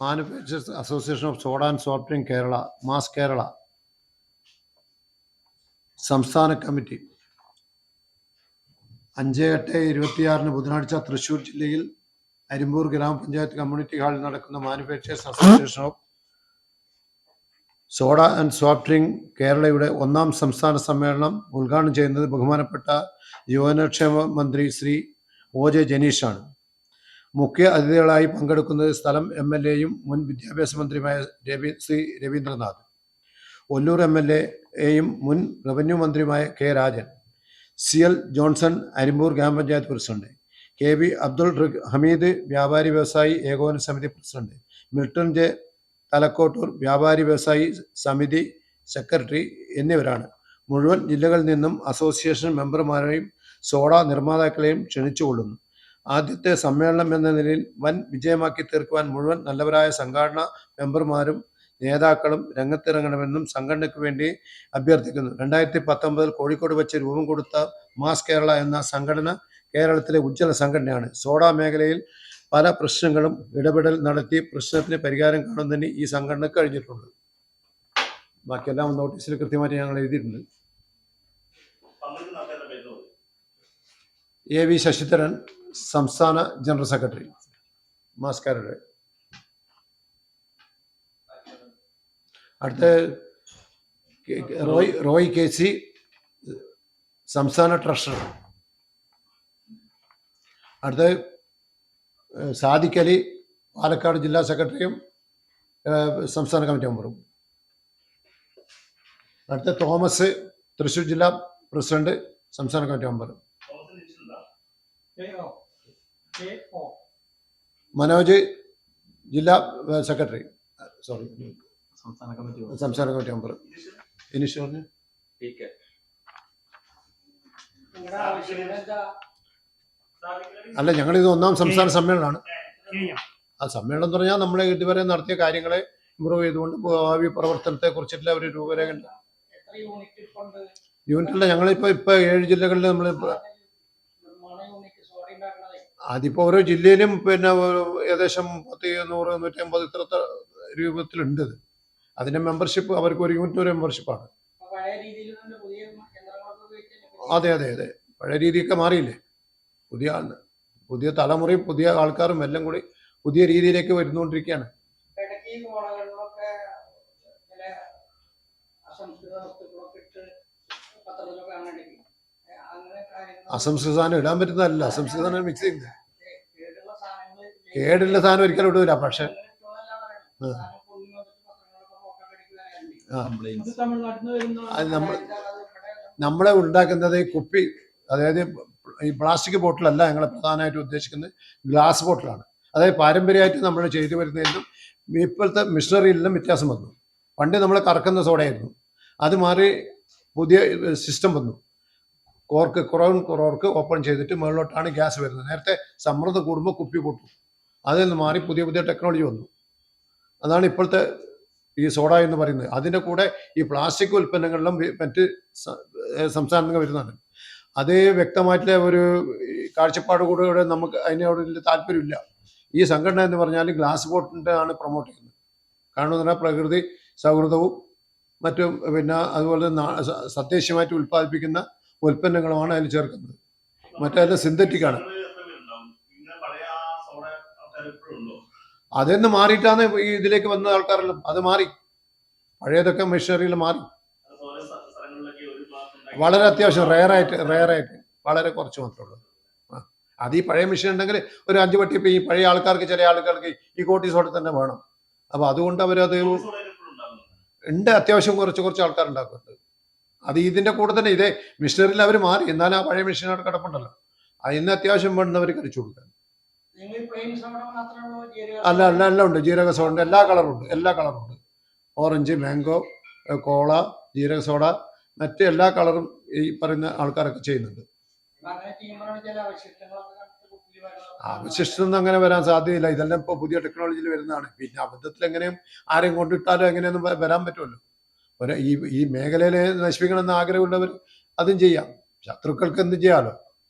Manufacturers Association of Soda and Soft Drink Kerala, Mass Kerala, സംസ്ഥാന committee 5/8/26 ബുധനാഴ്ച തൃശൂർ ജില്ലയിൽ അരിമ്പൂർ ഗ്രാമപഞ്ചായത്ത് കമ്മ്യൂണിറ്റി ഹാളിൽ നടക്കുന്ന manufacturers association of soda and soft drink കേരളയുടെ 1ാം സംസ്ഥാന സമ്മേളനം ഉദ്ഘാടനം ചെയ്യുന്നത് ബഹുമാനപ്പെട്ട യുവജനക്ഷേമ മന്ത്രി ശ്രീ OJ ജനീഷാണ്. മുഖ്യ അതിഥികളായി പങ്കെടുക്കുന്നത് സ്ഥലം MLA-യും മുൻ വിദ്യാഭ്യാസ മന്ത്രിയുമായ ശ്രീ രവീന്ദ്രനാഥ്, ഒല്ലൂർ MLA-യും മുൻ റവന്യൂ മന്ത്രിയുമായ K. Rajan, CL Johnson Arimpur ഗ്രാമപഞ്ചായത്ത് പ്രസിഡന്റ്, KB അബ്ദുൾ ഹമീദ് വ്യാപാരി വ്യവസായി ഏകോപന സമിതി പ്രസിഡന്റ്, മിൽട്ടൺ J. തലക്കോട്ടൂർ വ്യാപാരി വ്യവസായി സമിതി സെക്രട്ടറി എന്നിവരാണ്. മുഴുവൻ ജില്ലകളിൽ നിന്നും അസോസിയേഷൻ മെമ്പർമാരെയും സോഡ നിർമ്മാതാക്കളെയും ക്ഷണിച്ചുകൊള്ളുന്നു. ആദ്യത്തെ സമ്മേളനം എന്ന നിലയിൽ വൻ വിജയമാക്കി തീർക്കുവാൻ മുഴുവൻ നല്ലവരായ സംഘടനാ മെമ്പർമാരും നേതാക്കളും രംഗത്തിറങ്ങണമെന്നും സംഘടനയ്ക്ക് വേണ്ടി അഭ്യർത്ഥിക്കുന്നു. 2019 കോഴിക്കോട് വെച്ച് രൂപം കൊടുത്ത മാസ് കേരള എന്ന സംഘടന കേരളത്തിലെ ഉജ്ജ്വല സംഘടനയാണ്. സോഡ മേഖലയിൽ പല പ്രശ്നങ്ങളും ഇടപെടൽ നടത്തി പ്രശ്നത്തിന് പരിഹാരം കാണുന്നതിന് ഈ സംഘടനക്ക് കഴിഞ്ഞിട്ടുണ്ട്. ബാക്കിയെല്ലാം നോട്ടീസിൽ കൃത്യമായിട്ട് ഞങ്ങൾ എഴുതിയിട്ടുണ്ട്. AV ശശിധരൻ, സംസ്ഥാന ജനറൽ സെക്രട്ടറി മാസ് കേരള. അടുത്ത റോയ് KC, സംസ്ഥാന ട്രഷറർ. അടുത്ത സാദിഖ് അലി, പാലക്കാട് ജില്ലാ സെക്രട്ടറിയും സംസ്ഥാന കമ്മിറ്റി മെമ്പറും. അടുത്ത തോമസ്, തൃശ്ശൂർ ജില്ലാ പ്രസിഡന്റ്, സംസ്ഥാന കമ്മിറ്റി മെമ്പർ. മനോജ്, ജില്ലാ സെക്രട്ടറി, സംസ്ഥാന കമ്മിറ്റി മെമ്പർ. ഇനിഷ് പറഞ്ഞു. അല്ല, ഞങ്ങളിത് 1ാം സംസ്ഥാന സമ്മേളനമാണ്. ആ സമ്മേളനം എന്ന് പറഞ്ഞാൽ നമ്മൾ ഇതുവരെ നടത്തിയ കാര്യങ്ങളെ ഇമ്പ്രൂവ് ചെയ്തുകൊണ്ട് ഭാവി പ്രവർത്തനത്തെ കുറിച്ചിട്ടുള്ള ഒരു രൂപരേഖ. യൂണിറ്റല്ല, ഞങ്ങളിപ്പോ 7 ജില്ലകളിൽ നമ്മൾ അതിപ്പോ ഓരോ ജില്ലയിലും പിന്നെ ഏകദേശം 100, 150 ഇത്ര രൂപത്തിലുണ്ട്. അതിന്റെ മെമ്പർഷിപ്പ് അവർക്ക് ഒരു യൂണിറ്റ് ഒരു മെമ്പർഷിപ്പാണ്. അതെ, പഴയ രീതിയൊക്കെ മാറിയില്ലേ. പുതിയ തലമുറയും പുതിയ ആൾക്കാരും എല്ലാം കൂടി പുതിയ രീതിയിലേക്ക് വരുന്നുകൊണ്ടിരിക്കുകയാണ്. അസംസ്കൃത സാധനം ഇടാൻ പറ്റുന്നതല്ല, അസംസ്കൃത സാധനം മിക്സ് ചെയ്യുന്നത്. കേടുള്ള സാധനം ഒരിക്കലും ഇടൂല. പക്ഷെ നമ്മളെ ഉണ്ടാക്കുന്നത് കുപ്പി, അതായത് ഈ പ്ലാസ്റ്റിക് ബോട്ടിലല്ല ഞങ്ങൾ പ്രധാനമായിട്ട് ഉദ്ദേശിക്കുന്നത്, ഗ്ലാസ് ബോട്ടിലാണ്. അതായത് പാരമ്പര്യമായിട്ട് നമ്മൾ ചെയ്തു വരുന്നതിലും ഇപ്പോഴത്തെ മിഷണറിയിലെല്ലാം വ്യത്യാസം വന്നു. പണ്ട് നമ്മൾ കറക്കുന്ന സോഡയായിരുന്നു, അത് മാറി പുതിയ സിസ്റ്റം വന്നു. കോർക്ക് ഓപ്പൺ ചെയ്തിട്ട് മുകളിലോട്ടാണ് ഗ്യാസ് വരുന്നത്. നേരത്തെ സമ്മർദ്ദം കൂടുമ്പോൾ കുപ്പി പൊട്ടും. അതിൽ നിന്ന് മാറി പുതിയ ടെക്നോളജി വന്നു. അതാണ് ഇപ്പോഴത്തെ ഈ സോഡ എന്ന് പറയുന്നത്. അതിൻ്റെ കൂടെ ഈ പ്ലാസ്റ്റിക് ഉൽപ്പന്നങ്ങളിലും മറ്റ് സംസ്ഥാനങ്ങൾ വരുന്നതാണ്. അതേ വ്യക്തമായിട്ടുള്ള ഒരു കാഴ്ചപ്പാട് കൂടെ നമുക്ക് അതിനോട് താല്പര്യമില്ല. ഈ സംഘടന എന്ന് പറഞ്ഞാൽ ഗ്ലാസ് ബോട്ടിൻ്റെ ആണ് പ്രൊമോട്ട് ചെയ്യുന്നത്. കാരണം എന്ന് പറഞ്ഞാൽ പ്രകൃതി സൗഹൃദവും മറ്റും പിന്നെ അതുപോലെ തദ്ദേശീയമായിട്ട് ഉൽപ്പാദിപ്പിക്കുന്ന ഉൽപ്പന്നങ്ങളുമാണ് അതിൽ ചേർക്കുന്നത്. മറ്റേ സിന്തറ്റിക് ആണ്. അതെന്ന് മാറിയിട്ടാണ് ഈ ഇതിലേക്ക് വന്ന ആൾക്കാരെല്ലാം. അത് മാറി, പഴയതൊക്കെ മെഷീനറിയിൽ മാറി. വളരെ അത്യാവശ്യം റെയറായിട്ട് വളരെ കുറച്ച് മാത്രമേ ഉള്ളൂ. അത് ഈ പഴയ മെഷീൻ ഉണ്ടെങ്കിൽ ഒരു 5 പട്ടി ഇപ്പം ഈ പഴയ ആൾക്കാർക്ക്, ചില ആൾക്കാർക്ക് ഈ കോട്ടി സോഡ തന്നെ വേണം. അപ്പോൾ അതുകൊണ്ട് അവരത് ഉണ്ട്. അത്യാവശ്യം കുറച്ച് ആൾക്കാരുണ്ടാക്കുന്നുണ്ട്. അത് ഇതിൻ്റെ കൂടെ തന്നെ ഇതേ മെഷീനറിയിൽ അവർ മാറി. എന്നാലും ആ പഴയ മെഷീനോട് കിടപ്പുണ്ടല്ലോ, അതിന് അത്യാവശ്യം വേണ്ടുന്നവർ കഴിച്ചു കൊടുക്കാൻ. എല്ലാം ഉണ്ട്. ജീരക സോഡ എല്ലാ കളറും ഉണ്ട്. ഓറഞ്ച്, മാംഗോ, കോള, ജീരക സോഡ, മറ്റ് എല്ലാ കളറും ഈ പറയുന്ന ആൾക്കാരൊക്കെ ചെയ്യുന്നുണ്ട്. അവശിഷ്ടം അങ്ങനെ വരാൻ സാധ്യതയില്ല. ഇതെല്ലാം ഇപ്പോൾ പുതിയ ടെക്നോളജിയിൽ വരുന്നതാണ്. പിന്നെ അബദ്ധത്തിൽ എങ്ങനെയും ആരെയും കൊണ്ടിട്ടാലും എങ്ങനെയൊന്നും വരാൻ പറ്റുമല്ലോ. ഈ മേഖലയിലെ നശിപ്പിക്കണമെന്ന് ആഗ്രഹമുള്ളവർ അതും ചെയ്യാം. ശത്രുക്കൾക്ക് എന്തും ചെയ്യാമല്ലോ.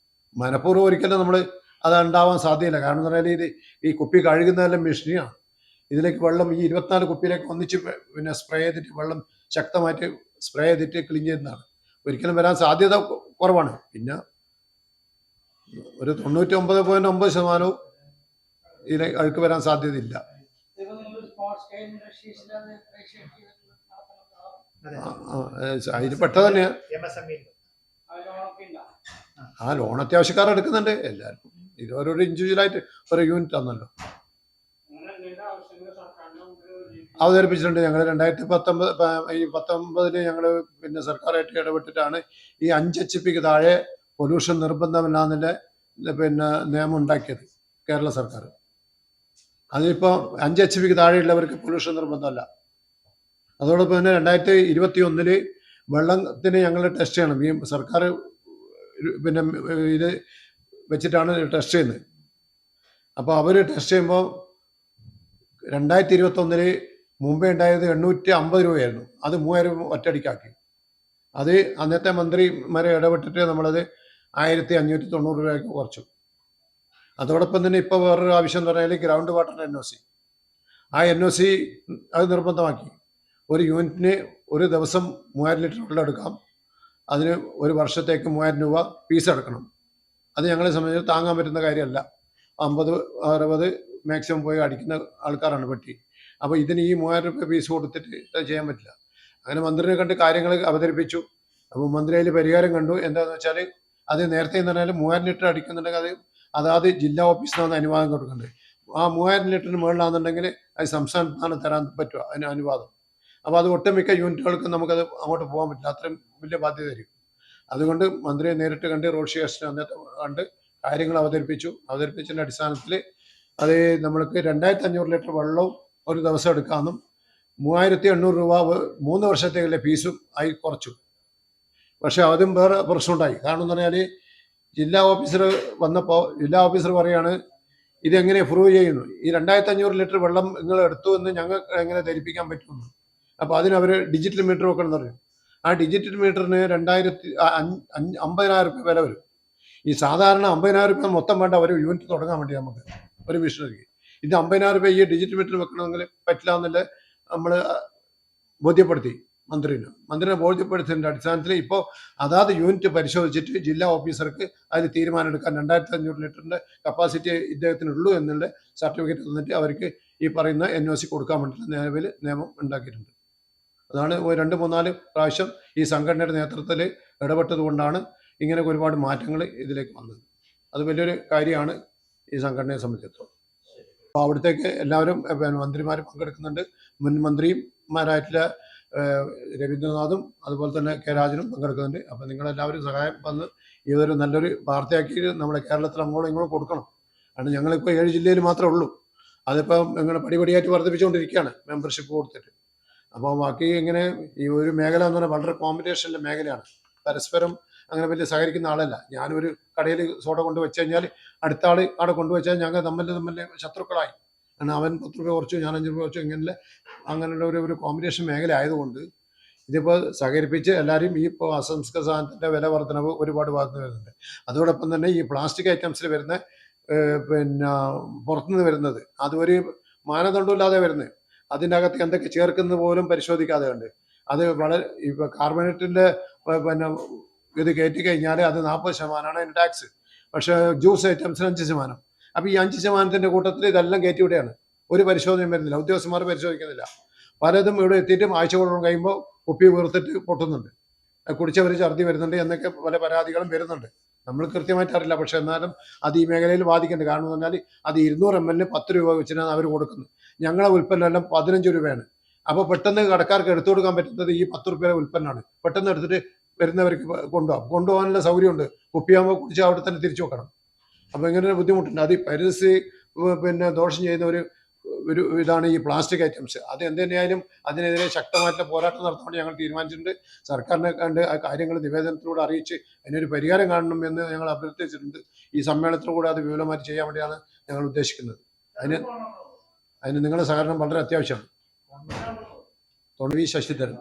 മനഃപൂർവ്വം ഒരിക്കലും നമ്മൾ അത് ഉണ്ടാവാൻ സാധ്യതയില്ല. കാരണം എന്ന് പറഞ്ഞാൽ ഈ കുപ്പി കഴുകുന്നതെല്ലാം മെഷീനാണ്. ഇതിലേക്ക് വെള്ളം ഈ 24 കുപ്പിയിലേക്ക് ഒന്നിച്ച് പിന്നെ സ്പ്രേ ചെയ്തിട്ട് വെള്ളം ശക്തമായിട്ട് സ്പ്രേ ചെയ്തിട്ട് ക്ലീൻ ചെയ്യുന്നതാണ്. ഒരിക്കലും വരാൻ സാധ്യത കുറവാണ്. പിന്നെ ഒരു 99.9% ഇതിലെ അഴുക്ക് വരാൻ സാധ്യതയില്ല. അതിന് പെട്ടത് തന്നെയാണ്. ആ ലോൺ അത്യാവശ്യക്കാർ എടുക്കുന്നുണ്ട്. എല്ലാവർക്കും ഇത് ഓരോരോ ഇൻഡിവിജ്വലായിട്ട് ഓരോ യൂണിറ്റ് ആണല്ലോ അവതരിപ്പിച്ചിട്ടുണ്ട്. ഞങ്ങൾ 2019 ഞങ്ങൾ പിന്നെ സർക്കാരായിട്ട് ഇടപെട്ടിട്ടാണ് ഈ 5 HP താഴെ പൊല്യൂഷൻ നിർബന്ധമില്ലാന്നുള്ള പിന്നെ നിയമം ഉണ്ടാക്കിയത് കേരള സർക്കാർ. അതിപ്പോൾ 5 HP താഴെയുള്ളവർക്ക് പൊല്യൂഷൻ നിർബന്ധമല്ല. അതോടൊപ്പം തന്നെ 2021 വെള്ളത്തിന് ഞങ്ങൾ ടെസ്റ്റ് ചെയ്യണം. ഈ സർക്കാർ പിന്നെ ഇത് വെച്ചിട്ടാണ് ടെസ്റ്റ് ചെയ്യുന്നത്. അപ്പോൾ അവർ ടെസ്റ്റ് ചെയ്യുമ്പോൾ 2021 മുമ്പേ ഉണ്ടായത് 850 രൂപയായിരുന്നു. അത് 3000 ഒറ്റയടിക്കാക്കി. അത് അന്നത്തെ മന്ത്രിമാരെ ഇടപെട്ടിട്ട് നമ്മളത് 1590 രൂപയ്ക്ക് കുറച്ചു. അതോടൊപ്പം തന്നെ ഇപ്പോൾ വേറൊരു ആവശ്യം എന്ന് പറഞ്ഞാൽ ഗ്രൗണ്ട് വാട്ടറിൻ്റെ NOC. ആ NOC അത് നിർബന്ധമാക്കി. ഒരു യൂണിറ്റിന് ഒരു ദിവസം 3000 ലിറ്റർ വെള്ളം എടുക്കാം. അതിന് ഒരു വർഷത്തേക്ക് 3000 രൂപ ഫീസ് അടക്കണം. അത് ഞങ്ങളെ സംബന്ധിച്ച് താങ്ങാൻ പറ്റുന്ന കാര്യമല്ല. 50, 60 മാക്സിമം പോയി അടിക്കുന്ന ആൾക്കാരാണ് പെട്ടി. അപ്പോൾ ഇതിന് ഈ 3000 രൂപ ഫീസ് കൊടുത്തിട്ട് അത് ചെയ്യാൻ പറ്റില്ല. അങ്ങനെ മന്ത്രിനെ കണ്ട് കാര്യങ്ങൾ അവതരിപ്പിച്ചു. അപ്പോൾ മന്ത്രി അതിൽ പരിഹാരം കണ്ടു. എന്താണെന്ന് വെച്ചാൽ അത് നേരത്തെ എന്ന് പറഞ്ഞാൽ 3000 ലിറ്റർ അടിക്കുന്നുണ്ടെങ്കിൽ അതാത് ജില്ലാ ഓഫീസിനാണ് അനുവാദം കൊടുക്കേണ്ടത്. ആ 3000 ലിറ്ററിന് മുകളിലാണെന്നുണ്ടെങ്കിൽ അത് സംസ്ഥാനത്താണ് തരാൻ പറ്റുക അതിന് അനുവാദം. അപ്പോൾ അത് ഒട്ടുമിക്ക യൂണിറ്റുകൾക്കും നമുക്കത് അങ്ങോട്ട് പോകാൻ പറ്റില്ല. അത്രയും വലിയ ബാധ്യതയായിരിക്കും. അതുകൊണ്ട് മന്ത്രിയെ നേരിട്ട് കണ്ട് റോഡ് ഷോസ്റ്റ് അന്നത്തെ കണ്ട് കാര്യങ്ങൾ അവതരിപ്പിച്ചതിൻ്റെ അടിസ്ഥാനത്തിൽ അത് നമ്മൾക്ക് 2500 ലിറ്റർ വെള്ളവും ഒരു ദിവസം എടുക്കാമെന്നും 3800 രൂപ 3 വർഷത്തേക്കുള്ള ഫീസും ആയി കുറച്ചു. പക്ഷെ അതും വേറെ പ്രശ്നമുണ്ടായി. കാരണം എന്ന് പറഞ്ഞാൽ ജില്ലാ ഓഫീസർ വന്നപ്പോൾ ജില്ലാ ഓഫീസർ പറയാണ് ഇതെങ്ങനെ പ്രൂവ് ചെയ്യുന്നു, ഈ 2500 ലിറ്റർ വെള്ളം നിങ്ങൾ എടുത്തു എന്ന് ഞങ്ങൾക്ക് എങ്ങനെ ധരിപ്പിക്കാൻ പറ്റുമെന്ന്. അപ്പോൾ അതിനവർ ഡിജിറ്റൽ മീറ്റർ വെക്കണം പറയും. ആ ഡിജിറ്റൽ മീറ്ററിന് 50,000 രൂപ വില വരും. ഈ സാധാരണ 50,000 രൂപ മൊത്തം വേണ്ട ഒരു യൂണിറ്റ് തുടങ്ങാൻ വേണ്ടി നമുക്ക് ഒരു മിഷനറിക്ക്. ഇത് 50,000 രൂപ ഈ ഡിജിറ്റൽ മീറ്റർ വെക്കണമെങ്കിൽ പറ്റില്ല എന്നുള്ള നമ്മൾ ബോധ്യപ്പെടുത്തി മന്ത്രിനെ ബോധ്യപ്പെടുത്തിയതിൻ്റെ അടിസ്ഥാനത്തിൽ ഇപ്പോൾ അതാത് യൂണിറ്റ് പരിശോധിച്ചിട്ട് ജില്ലാ ഓഫീസർക്ക് അതിൽ തീരുമാനമെടുക്കാൻ 2500 ലിറ്ററിൻ്റെ കപ്പാസിറ്റി ഇദ്ദേഹത്തിനുള്ളൂ എന്നുള്ള സർട്ടിഫിക്കറ്റ് തന്നിട്ട് അവർക്ക് ഈ പറയുന്ന NOC കൊടുക്കാൻ വേണ്ടിയിട്ട് നിലവിൽ നിയമം ഉണ്ടാക്കിയിട്ടുണ്ട്. അതാണ് 2-3-4 പ്രാവശ്യം ഈ സംഘടനയുടെ നേതൃത്വത്തിൽ ഇടപെട്ടത് കൊണ്ടാണ് ഇങ്ങനെ ഒരുപാട് മാറ്റങ്ങൾ ഇതിലേക്ക് വന്നത്. അത് വലിയൊരു കാര്യമാണ് ഈ സംഘടനയെ സംബന്ധിച്ചിടത്തോളം. അപ്പോൾ അവിടത്തേക്ക് എല്ലാവരും മന്ത്രിമാർ പങ്കെടുക്കുന്നുണ്ട്. മുൻ മന്ത്രിമാരായിട്ടുള്ള രവീന്ദ്രനാഥും അതുപോലെ തന്നെ K. രാജനും പങ്കെടുക്കുന്നുണ്ട്. അപ്പോൾ നിങ്ങളെല്ലാവരും സഹായം വന്ന് ഇതൊരു നല്ലൊരു വാർത്തയാക്കി നമ്മുടെ കേരളത്തിൽ അങ്ങോട്ടും ഇങ്ങോട്ടും കൊടുക്കണം. കാരണം ഞങ്ങളിപ്പോൾ 7 ജില്ലയിൽ മാത്രമേ ഉള്ളൂ. അതിപ്പം ഇങ്ങനെ പടിപടിയായിട്ട് വർദ്ധിപ്പിച്ചുകൊണ്ടിരിക്കുകയാണ് മെമ്പർഷിപ്പ് കൊടുത്തിട്ട്. അപ്പോൾ ബാക്കി ഇങ്ങനെ ഈ ഒരു മേഖല എന്ന് പറഞ്ഞാൽ വളരെ കോമ്പറ്റീഷനിലെ മേഖലയാണ്. പരസ്പരം അങ്ങനെ വലിയ സഹകരിക്കുന്ന ആളല്ല. ഞാനൊരു കടയിൽ സോഡ കൊണ്ട് വെച്ച് കഴിഞ്ഞാൽ അടുത്ത ആൾ അവിടെ കൊണ്ടുവച്ചാൽ ഞങ്ങൾ തമ്മിൽ ശത്രുക്കളായി. കാരണം അവൻ 10 രൂപ കുറച്ചു, ഞാൻ 5 രൂപ കുറച്ചു, അങ്ങനെയുള്ള ഒരു കോമ്പറ്റീഷൻ മേഖല ആയതുകൊണ്ട് ഇതിപ്പോൾ സഹകരിപ്പിച്ച് എല്ലാവരും ഈ ഇപ്പോൾ അസംസ്കൃത സാധനത്തിൻ്റെ വില വർധനവ് ഒരുപാട് ഭാഗത്ത് വരുന്നുണ്ട്. അതോടൊപ്പം തന്നെ ഈ പ്ലാസ്റ്റിക് ഐറ്റംസിൽ വരുന്ന പിന്നെ പുറത്തുനിന്ന് വരുന്നത് അതൊരു മാനദണ്ഡമില്ലാതെ വരുന്നത്, അതിൻ്റെ അകത്ത് എന്തൊക്കെ ചേർക്കുന്നത് പോലും പരിശോധിക്കാതെ ഉണ്ട്. അത് വളരെ ഇപ്പോൾ കാർബണേറ്റിൻ്റെ പിന്നെ ഇത് കയറ്റി കഴിഞ്ഞാൽ അത് 40% അതിന് ടാക്സ്. പക്ഷേ ജ്യൂസ് ഐറ്റംസിന് 5%. അപ്പോൾ ഈ 5%-ൻ്റെ കൂട്ടത്തിൽ ഇതെല്ലാം കയറ്റി വിടുകയാണ്. ഒരു പരിശോധനയും വരുന്നില്ല, ഉദ്യോഗസ്ഥന്മാർ പരിശോധിക്കുന്നില്ല. പലതും ഇവിടെ എത്തിയിട്ടും ആഴ്ചകളോളം കഴിയുമ്പോൾ കുപ്പി വീർത്തിട്ട് പൊട്ടുന്നുണ്ട്, കുടിച്ചവർ ഛർദ്ദി വരുന്നുണ്ട് എന്നൊക്കെ പല പരാതികളും വരുന്നുണ്ട്. നമ്മൾ കൃത്യമായിട്ട് അറിയില്ല. പക്ഷെ എന്നാലും അത് ഈ മേഖലയിൽ ബാധിക്കുന്നുണ്ട്. കാരണം എന്ന് പറഞ്ഞാൽ അത് 200 ml 10 രൂപ വെച്ചിട്ടാണ് അവർ കൊടുക്കുന്നത്. ഞങ്ങളെ ഉൽപ്പന്നം എല്ലാം 15 രൂപയാണ്. അപ്പോൾ പെട്ടെന്ന് കടക്കാർക്ക് എടുത്തു കൊടുക്കാൻ പറ്റുന്നത് ഈ 10 രൂപയുടെ ഉൽപ്പന്നമാണ്. പെട്ടെന്ന് എടുത്തിട്ട് വരുന്നവർക്ക് കൊണ്ടുപോകാനുള്ള സൗകര്യമുണ്ട്. കുപ്പിയാകുമ്പോൾ കുടിച്ച് അവിടെ തന്നെ തിരിച്ചു വെക്കണം. അപ്പോൾ ഇങ്ങനെ ഒരു ബുദ്ധിമുട്ടുണ്ട്. അത് പരിസ്ഥിതി പിന്നെ ദോഷം ചെയ്യുന്ന ഒരു ഇതാണ് ഈ പ്ലാസ്റ്റിക് ഐറ്റംസ്. അത് എന്തുതന്നെയായാലും അതിനെതിരെ ശക്തമായിട്ടുള്ള പോരാട്ടം നടത്താൻ വേണ്ടി ഞങ്ങൾ തീരുമാനിച്ചിട്ടുണ്ട്. സർക്കാരിനെ കണ്ട് ആ കാര്യങ്ങൾ നിവേദനത്തിലൂടെ അറിയിച്ച് അതിനൊരു പരിഹാരം കാണണം എന്ന് ഞങ്ങൾ അഭ്യർത്ഥിച്ചിട്ടുണ്ട്. ഈ സമ്മേളനത്തിലൂടെ അത് വിപുലമായിട്ട് ചെയ്യാൻ വേണ്ടിയാണ് ഞങ്ങൾ ഉദ്ദേശിക്കുന്നത്. അതിന് നിങ്ങളുടെ സഹകരണം വളരെ അത്യാവശ്യമാണ്. തൊണവി ശശിധരൻ.